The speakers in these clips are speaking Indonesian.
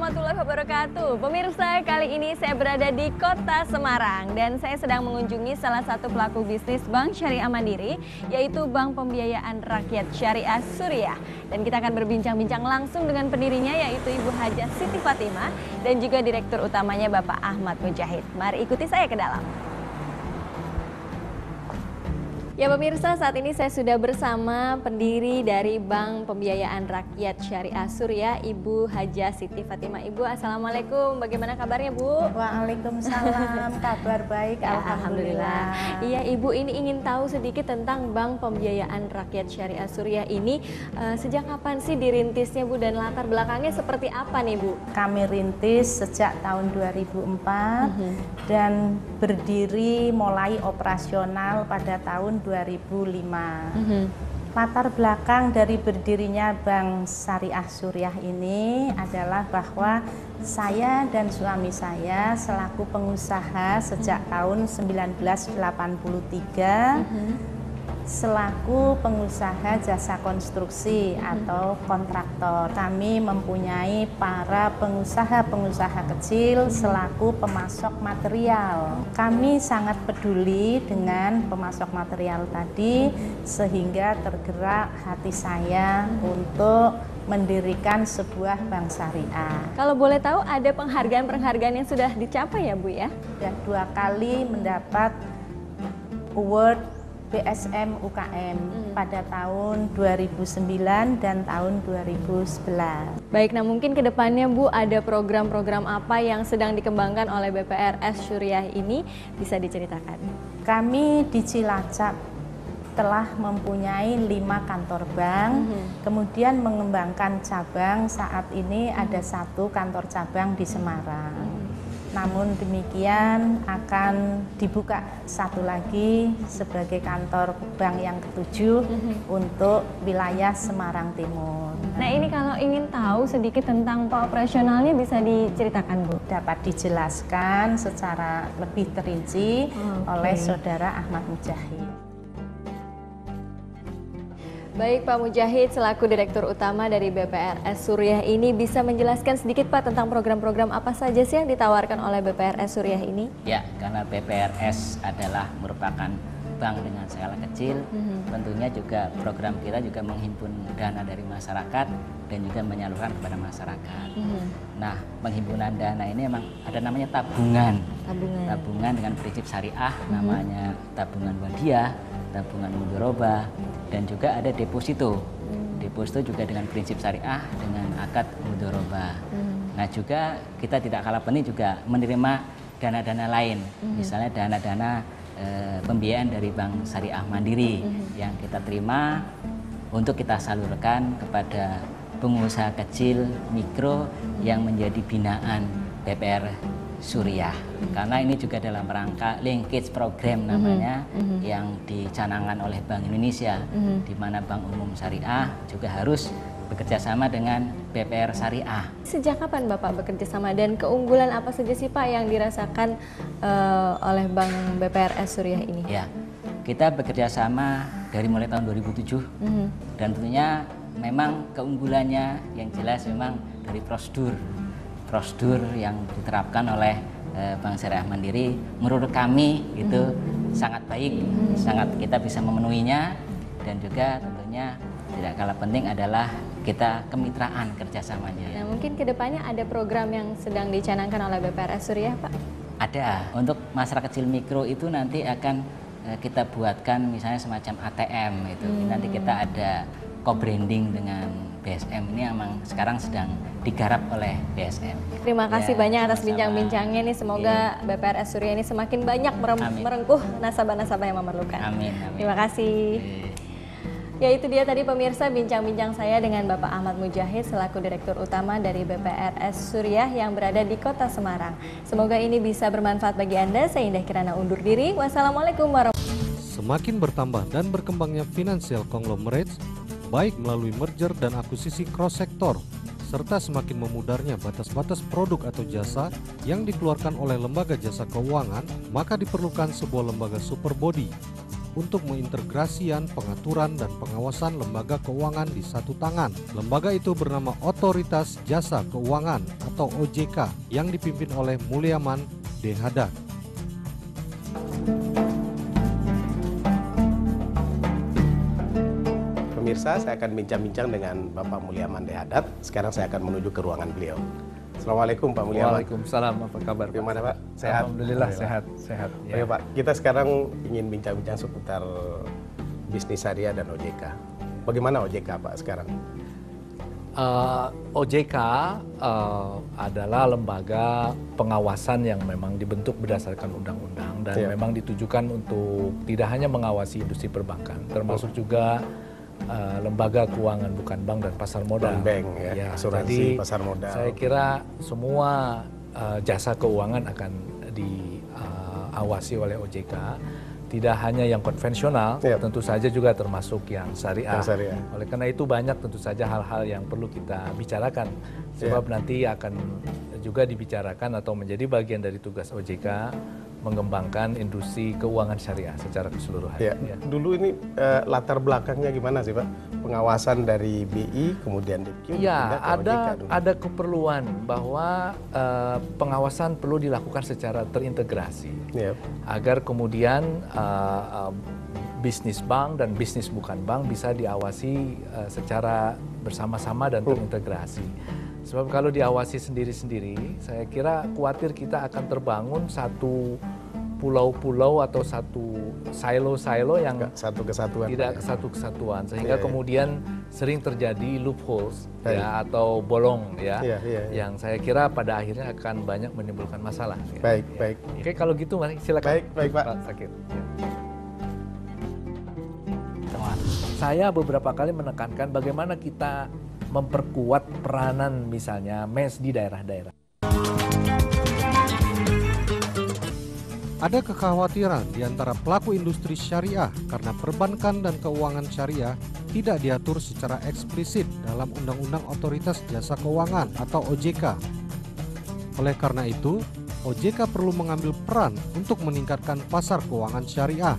warahmatullahi wabarakatuh. Pemirsa, kali ini saya berada di Kota Semarang dan saya sedang mengunjungi salah satu pelaku bisnis Bank Syariah Mandiri, yaitu Bank Pembiayaan Rakyat Syariah Suriah. Dan kita akan berbincang-bincang langsung dengan pendirinya, yaitu Ibu Hajah Siti Fatimah dan juga Direktur utamanya Bapak Ahmad Mujahid. Mari ikuti saya ke dalam. Ya pemirsa, saat ini saya sudah bersama pendiri dari Bank Pembiayaan Rakyat Syariah Suriah, Ibu Hajah Siti Fatimah. Ibu, Assalamualaikum, bagaimana kabarnya Bu? Waalaikumsalam, kabar baik, Ya, Alhamdulillah. Iya Ibu, ini ingin tahu sedikit tentang Bank Pembiayaan Rakyat Syariah Suriah ini. Sejak kapan sih dirintisnya Bu, dan latar belakangnya seperti apa nih Bu? Kami rintis sejak tahun 2004 dan berdiri mulai operasional pada tahun 2005. Latar belakang dari berdirinya Bank Syariah Suriah ini adalah bahwa saya dan suami saya selaku pengusaha sejak tahun 1983 selaku pengusaha jasa konstruksi atau kontraktor. Kami mempunyai para pengusaha-pengusaha kecil selaku pemasok material. Kami sangat peduli dengan pemasok material tadi sehingga tergerak hati saya untuk mendirikan sebuah bank syariah. Kalau boleh tahu, ada penghargaan-penghargaan yang sudah dicapai ya Bu ya? Sudah 2 kali mendapat award BSM UKM pada tahun 2009 dan tahun 2011. Baik, nah mungkin ke depannya Bu, ada program-program apa yang sedang dikembangkan oleh BPRS Suriah ini, bisa diceritakan? Kami di Cilacap telah mempunyai 5 kantor bank, kemudian mengembangkan cabang. Saat ini ada 1 kantor cabang di Semarang. Namun demikian akan dibuka 1 lagi sebagai kantor bank yang ke-7 untuk wilayah Semarang Timur. Nah ini kalau ingin tahu sedikit tentang operasionalnya, bisa diceritakan Bu? Dapat dijelaskan secara lebih terinci oleh Saudara Ahmad Mujahid. Baik Pak Mujahid, selaku Direktur Utama dari BPRS Suriah ini, bisa menjelaskan sedikit Pak tentang program-program apa saja sih yang ditawarkan oleh BPRS Suriah ini? Ya, karena BPRS adalah merupakan bank dengan skala kecil, tentunya juga program kita juga menghimpun dana dari masyarakat dan juga menyalurkan kepada masyarakat. Nah, penghimpunan dana ini memang ada namanya tabungan. Tabungan dengan prinsip syariah, namanya tabungan wadiah, tabungan mudharabah, dan juga ada deposito. Deposito juga dengan prinsip syariah dengan akad mudharabah. Nah, juga kita tidak kalah penting juga menerima dana-dana lain, misalnya dana-dana pembiayaan dari Bank Syariah Mandiri yang kita terima untuk kita salurkan kepada pengusaha kecil mikro yang menjadi binaan BPR Suriah. Karena ini juga dalam rangka linkage program namanya yang dicanangkan oleh Bank Indonesia, di mana Bank Umum Syariah juga harus bekerja sama dengan BPR Syariah. Sejak kapan Bapak bekerja sama dan keunggulan apa saja sih Pak yang dirasakan oleh Bank BPRS Suriah ini? Ya, kita bekerja sama dari mulai tahun 2007 dan tentunya memang keunggulannya yang jelas memang dari prosedur yang diterapkan oleh Bank Syariah Mandiri. Menurut kami itu sangat baik, sangat kita bisa memenuhinya, dan juga tentunya tidak kalah penting adalah kita kemitraan kerjasamanya. Nah, mungkin kedepannya ada program yang sedang dicanangkan oleh BPRS Suriah Pak? Ada. Untuk masyarakat kecil mikro itu nanti akan kita buatkan misalnya semacam ATM itu. Nanti kita ada co-branding dengan BSM. Ini memang sekarang sedang digarap oleh BSM. Terima kasih banyak atas bincang-bincangnya nih. Semoga BPRS Suriah ini semakin banyak merengkuh nasabah-nasabah yang memerlukan. Amin. Terima kasih. Ya, itu dia tadi pemirsa bincang-bincang saya dengan Bapak Ahmad Mujahid selaku Direktur Utama dari BPRS Suriah yang berada di Kota Semarang. Semoga ini bisa bermanfaat bagi Anda. Saya Indah Kirana undur diri. Wassalamualaikum warahmatullahi wabarakatuh. Semakin bertambah dan berkembangnya financial conglomerates, baik melalui merger dan akuisisi cross-sektor, serta semakin memudarnya batas-batas produk atau jasa yang dikeluarkan oleh lembaga jasa keuangan, maka diperlukan sebuah lembaga super body untuk mengintegrasikan pengaturan dan pengawasan lembaga keuangan di satu tangan. Lembaga itu bernama Otoritas Jasa Keuangan atau OJK yang dipimpin oleh Mulyaman D. Haddad. Pemirsa, saya akan bincang-bincang dengan Bapak Mulyaman D. Haddad. Sekarang saya akan menuju ke ruangan beliau. Assalamualaikum Pak Mulyaman. Waalaikumsalam, apa kabar Pak? Gimana Pak? Sehat? Alhamdulillah sehat. Oke Pak, kita sekarang ingin bincang-bincang seputar bisnis syariah dan OJK. Bagaimana OJK Pak sekarang? OJK adalah lembaga pengawasan yang memang dibentuk berdasarkan undang-undang dan memang ditujukan untuk tidak hanya mengawasi industri perbankan, termasuk juga lembaga keuangan bukan bank dan pasar modal. Bank ya, asuransi, pasar modal. Saya kira semua jasa keuangan akan diawasi oleh OJK. Tidak hanya yang konvensional, tentu saja juga termasuk yang syariah. Oleh karena itu banyak tentu saja hal-hal yang perlu kita bicarakan. Sebab nanti akan juga dibicarakan atau menjadi bagian dari tugas OJK mengembangkan industri keuangan syariah secara keseluruhan. Dulu ini latar belakangnya gimana sih Pak? Pengawasan dari BI, kemudian DQ, ada keperluan bahwa pengawasan perlu dilakukan secara terintegrasi agar kemudian bisnis bank dan bisnis bukan bank bisa diawasi secara bersama-sama dan terintegrasi. Sebab kalau diawasi sendiri-sendiri, saya kira khawatir kita akan terbangun satu pulau-pulau atau satu silo-silo yang satu kesatuan, tidak satu kesatuan, sehingga kemudian sering terjadi loopholes atau bolong yang saya kira pada akhirnya akan banyak menimbulkan masalah. Baik. Oke, kalau gitu mari silakan. Baik Pak. Sakir. Saya beberapa kali menekankan bagaimana kita memperkuat peranan misalnya MES di daerah-daerah. Ada kekhawatiran di antara pelaku industri syariah karena perbankan dan keuangan syariah tidak diatur secara eksplisit dalam Undang-Undang Otoritas Jasa Keuangan atau OJK. Oleh karena itu, OJK perlu mengambil peran untuk meningkatkan pasar keuangan syariah.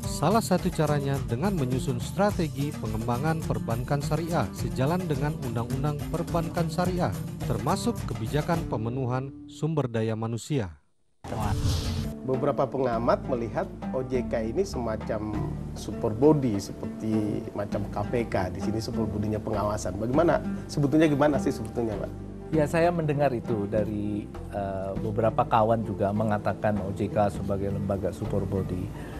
Salah satu caranya dengan menyusun strategi pengembangan perbankan syariah sejalan dengan Undang-Undang Perbankan Syariah, termasuk kebijakan pemenuhan sumber daya manusia. Beberapa pengamat melihat OJK ini semacam super body seperti macam KPK. Di sini super bodinya pengawasan. Sebetulnya gimana sih sebetulnya Pak? Ya, saya mendengar itu dari beberapa kawan juga mengatakan OJK sebagai lembaga super body.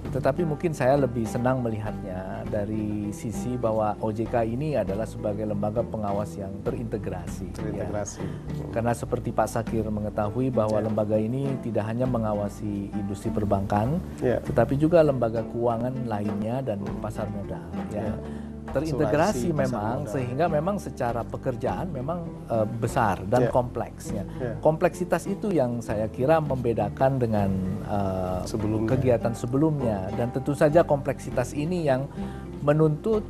Tetapi mungkin saya lebih senang melihatnya dari sisi bahwa OJK ini adalah sebagai lembaga pengawas yang terintegrasi. Karena seperti Pak Sakir mengetahui bahwa lembaga ini tidak hanya mengawasi industri perbankan, tetapi juga lembaga keuangan lainnya dan pasar modal. Terintegrasi memang, sehingga memang secara pekerjaan memang besar dan kompleks. Kompleksitas itu yang saya kira membedakan dengan kegiatan sebelumnya, dan tentu saja kompleksitas ini yang menuntut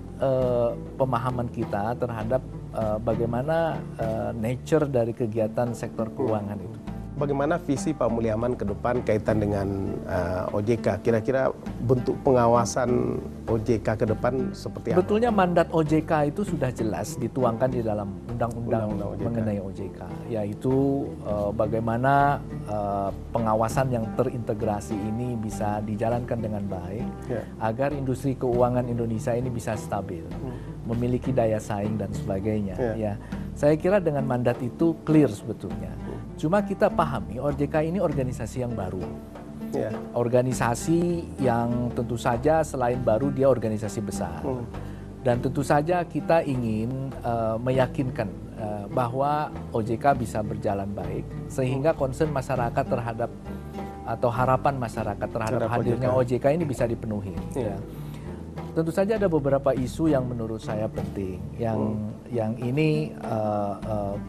pemahaman kita terhadap bagaimana nature dari kegiatan sektor keuangan itu. Bagaimana visi Pak Mulyaman ke depan kaitan dengan OJK? Kira-kira bentuk pengawasan OJK ke depan seperti apa? Betulnya mandat OJK itu sudah jelas dituangkan di dalam undang-undang mengenai OJK, yaitu bagaimana pengawasan yang terintegrasi ini bisa dijalankan dengan baik agar industri keuangan Indonesia ini bisa stabil, memiliki daya saing dan sebagainya. Saya kira dengan mandat itu clear sebetulnya. Cuma kita pahami OJK ini organisasi yang baru. Organisasi yang tentu saja selain baru dia organisasi besar. Dan tentu saja kita ingin meyakinkan bahwa OJK bisa berjalan baik sehingga concern masyarakat terhadap atau harapan masyarakat terhadap hadirnya OJK ini bisa dipenuhi. Tentu saja ada beberapa isu yang menurut saya penting, yang ini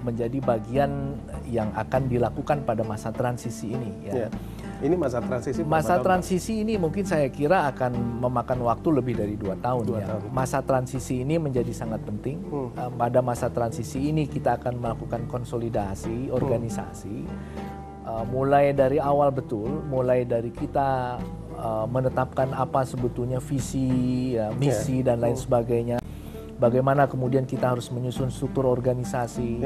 menjadi bagian yang akan dilakukan pada masa transisi ini. Ini masa transisi. Masa transisi ini mungkin saya kira akan memakan waktu lebih dari 2 tahun. Masa transisi ini menjadi sangat penting. Pada masa transisi ini kita akan melakukan konsolidasi organisasi, mulai dari awal betul, mulai dari kita menetapkan apa sebetulnya visi, ya, misi dan lain sebagainya. Bagaimana kemudian kita harus menyusun struktur organisasi.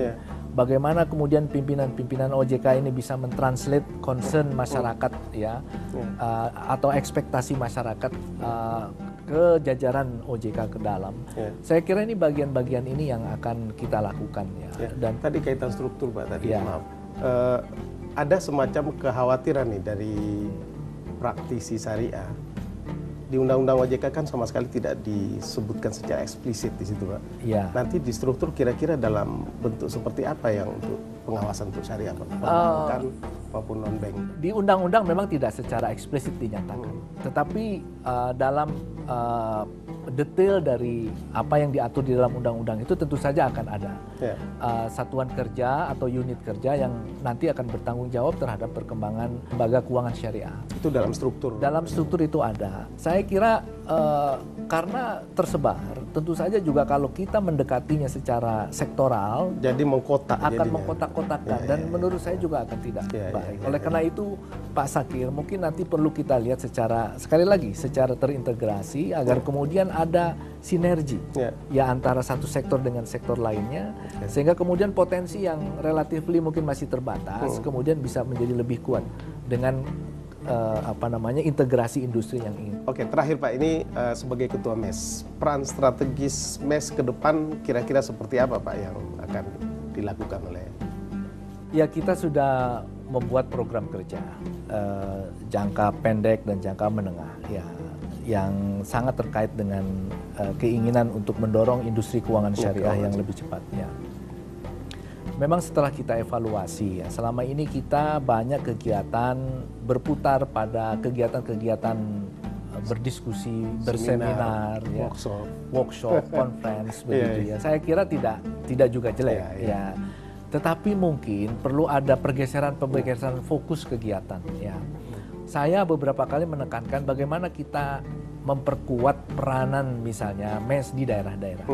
Bagaimana kemudian pimpinan-pimpinan OJK ini bisa mentranslate concern masyarakat, ya, atau ekspektasi masyarakat ke jajaran OJK ke dalam. Saya kira ini bagian-bagian ini yang akan kita lakukan, ya. Dan tadi kaitan struktur, Pak, tadi maaf. Ada semacam kekhawatiran nih dari praktisi syariah. Di Undang-Undang OJK kan sama sekali tidak disebutkan secara eksplisit di situ, Pak. Nanti di struktur kira-kira dalam bentuk seperti apa yang untuk pengawasan untuk syariah, Pak? Perbankan maupun non-bank. Di undang-undang memang tidak secara eksplisit dinyatakan. Tetapi dalam detail dari apa yang diatur di dalam undang-undang itu tentu saja akan ada satuan kerja atau unit kerja yang nanti akan bertanggung jawab terhadap perkembangan lembaga keuangan syariah. Itu dalam struktur? Dalam struktur itu ada. Saya kira karena tersebar, tentu saja juga kalau kita mendekatinya secara sektoral, jadi mengkotak, akan mengkotak-kotakkan, dan menurut saya juga akan tidak baik. Oleh karena itu, Pak Sakir, mungkin nanti perlu kita lihat secara, sekali lagi, secara terintegrasi agar kemudian ada sinergi ya antara satu sektor dengan sektor lainnya, sehingga kemudian potensi yang relatifly mungkin masih terbatas kemudian bisa menjadi lebih kuat dengan integrasi industri yang ingin. Oke, terakhir Pak, ini sebagai Ketua MES, peran strategis MES ke depan kira-kira seperti apa, Pak, yang akan dilakukan oleh? Ya, kita sudah membuat program kerja jangka pendek dan jangka menengah, ya, yang sangat terkait dengan keinginan untuk mendorong industri keuangan syariah yang lebih cepat. Ya. Memang setelah kita evaluasi, ya, selama ini kita banyak kegiatan berputar pada kegiatan-kegiatan berdiskusi, berseminar, ya, workshop, conference, begitu ya. Saya kira tidak juga jelek, ya. Tetapi mungkin perlu ada pergeseran fokus kegiatan, ya. Saya beberapa kali menekankan bagaimana kita memperkuat peranan misalnya MES di daerah-daerah.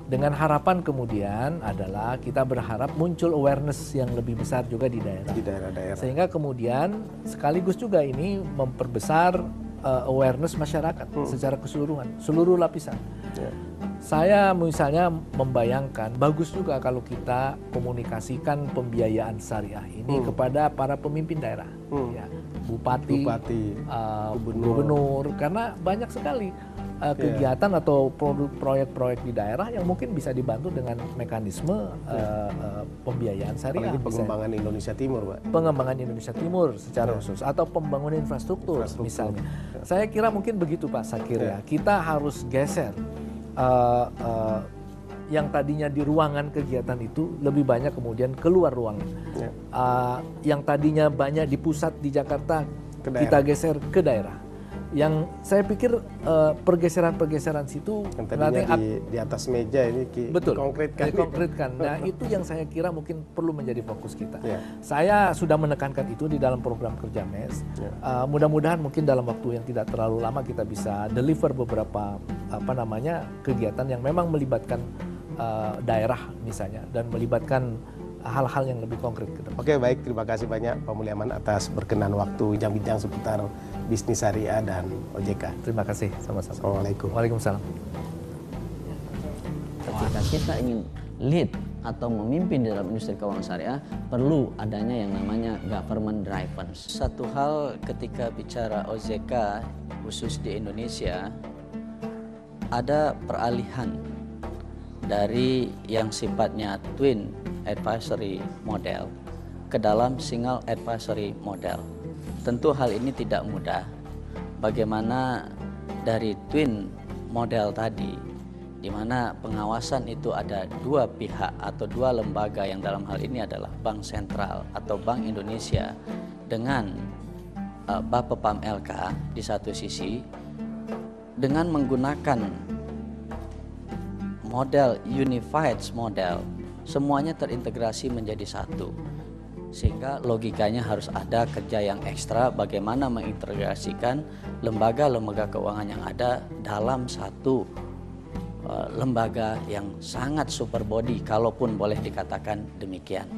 Dengan harapan kemudian adalah kita berharap muncul awareness yang lebih besar juga di daerah. Di daerah-daerah. Sehingga kemudian sekaligus juga ini memperbesar awareness masyarakat secara keseluruhan, seluruh lapisan. Saya misalnya membayangkan bagus juga kalau kita komunikasikan pembiayaan syariah ini kepada para pemimpin daerah, ya, bupati, gubernur, karena banyak sekali kegiatan atau proyek-proyek di daerah yang mungkin bisa dibantu dengan mekanisme pembiayaan syariah. Apalagi pengembangan Indonesia Timur, Pak. Pengembangan Indonesia Timur secara khusus atau pembangunan infrastruktur misalnya. Saya kira mungkin begitu, Pak Sakir, ya. Kita harus geser yang tadinya di ruangan kegiatan itu lebih banyak kemudian keluar ruangan. Yang tadinya banyak di pusat di Jakarta, kita geser ke daerah. Yang saya pikir pergeseran-pergeseran situ yang tadinya di atas meja ini konkretkan. Nah, itu yang saya kira mungkin perlu menjadi fokus kita. Saya sudah menekankan itu di dalam program kerja MES. Mudah-mudahan mungkin dalam waktu yang tidak terlalu lama kita bisa deliver beberapa kegiatan yang memang melibatkan daerah misalnya dan melibatkan hal-hal yang lebih konkret. Oke, baik, terima kasih banyak Pak Mulyaman atas berkenan waktu bincang-bincang seputar bisnis syariah dan OJK. Terima kasih, sama-sama. Assalamualaikum. Waalaikumsalam. Ketika kita ingin lead atau memimpin di dalam industri keuangan syariah, perlu adanya yang namanya government driven. Satu hal ketika bicara OJK khusus di Indonesia, ada peralihan dari yang sifatnya twin advisory model ke dalam single advisory model. Tentu hal ini tidak mudah. Bagaimana dari twin model tadi, di mana pengawasan itu ada dua pihak atau dua lembaga yang dalam hal ini adalah Bank Sentral atau Bank Indonesia dengan Bapepam LK di satu sisi, dengan menggunakan model unified model, semuanya terintegrasi menjadi satu, sehingga logikanya harus ada kerja yang ekstra bagaimana mengintegrasikan lembaga-lembaga keuangan yang ada dalam satu lembaga yang sangat super body, kalaupun boleh dikatakan demikian.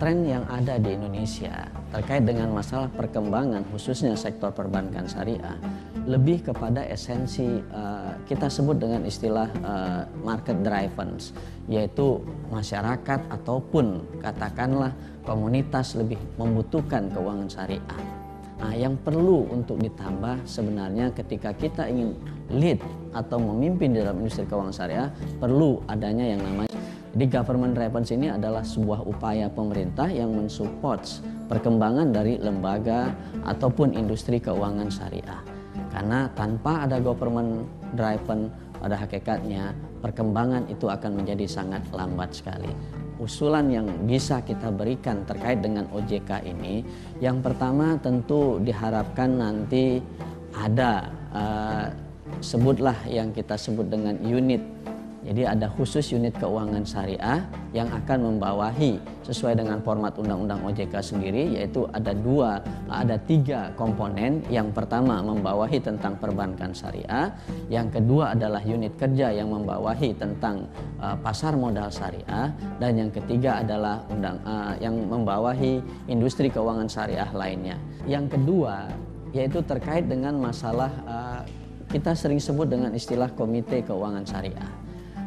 Tren yang ada di Indonesia terkait dengan masalah perkembangan khususnya sektor perbankan syariah lebih kepada esensi kita sebut dengan istilah market driven, yaitu masyarakat ataupun katakanlah komunitas lebih membutuhkan keuangan syariah. Nah, yang perlu untuk ditambah sebenarnya ketika kita ingin lead atau memimpin dalam industri keuangan syariah, perlu adanya yang namanya. Jadi government driven ini adalah sebuah upaya pemerintah yang mensupport perkembangan dari lembaga ataupun industri keuangan syariah. Karena tanpa ada government driven, pada hakikatnya perkembangan itu akan menjadi sangat lambat sekali. Usulan yang bisa kita berikan terkait dengan OJK ini, yang pertama tentu diharapkan nanti ada sebutlah yang kita sebut dengan unit. Jadi ada khusus unit keuangan syariah yang akan membawahi sesuai dengan format Undang-Undang OJK sendiri, yaitu ada tiga komponen. Yang pertama membawahi tentang perbankan syariah, yang kedua adalah unit kerja yang membawahi tentang pasar modal syariah, dan yang ketiga adalah yang membawahi industri keuangan syariah lainnya. Yang kedua yaitu terkait dengan masalah kita sering sebut dengan istilah komite keuangan syariah.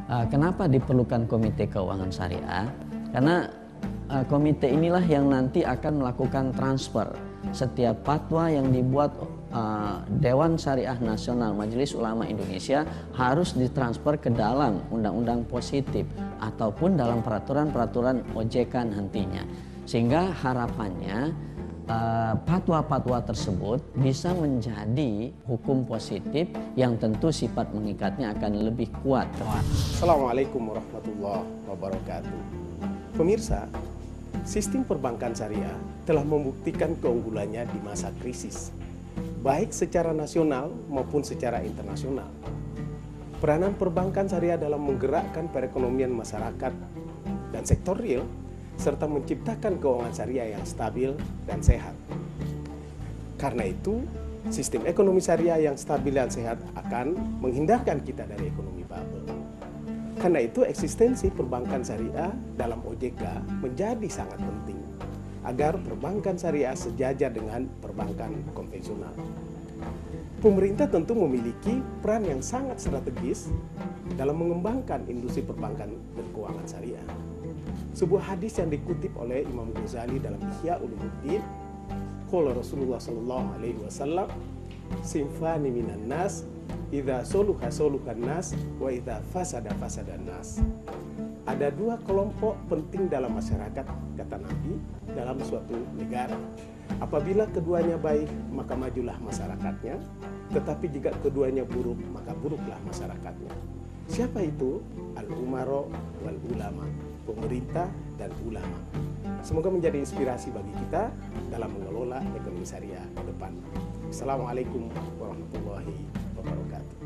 Kenapa diperlukan komite keuangan syariah? Karena komite inilah yang nanti akan melakukan transfer setiap fatwa yang dibuat Dewan Syariah Nasional Majelis Ulama Indonesia harus ditransfer ke dalam undang-undang positif ataupun dalam peraturan-peraturan OJK nantinya. Sehingga harapannya fatwa-fatwa tersebut bisa menjadi hukum positif yang tentu sifat mengikatnya akan lebih kuat. Assalamualaikum warahmatullahi wabarakatuh. Pemirsa, sistem perbankan syariah telah membuktikan keunggulannya di masa krisis, baik secara nasional maupun secara internasional. Peranan perbankan syariah dalam menggerakkan perekonomian masyarakat dan sektor real serta menciptakan keuangan syariah yang stabil dan sehat. Karena itu, sistem ekonomi syariah yang stabil dan sehat akan menghindarkan kita dari ekonomi bubble. Karena itu, eksistensi perbankan syariah dalam OJK menjadi sangat penting agar perbankan syariah sejajar dengan perbankan konvensional. Pemerintah tentu memiliki peran yang sangat strategis dalam mengembangkan industri perbankan dan keuangan syariah. Sebuah hadis yang dikutip oleh Imam Ghazali dalam Ihya Ulumuddin, qala Rasulullah sallallahu alaihi wasallam, sinfani minan nas, idza soluha soluhan nas, wa idza fasada fasadan nas. Ada dua kelompok penting dalam masyarakat, kata Nabi, dalam suatu negara. Apabila keduanya baik, maka majulah masyarakatnya, tetapi jika keduanya buruk, maka buruklah masyarakatnya. Siapa itu? Al-umaro wal ulama, pemerintah dan ulama. Semoga menjadi inspirasi bagi kita dalam mengelola ekonomi syariah ke depan. Assalamualaikum warahmatullahi wabarakatuh.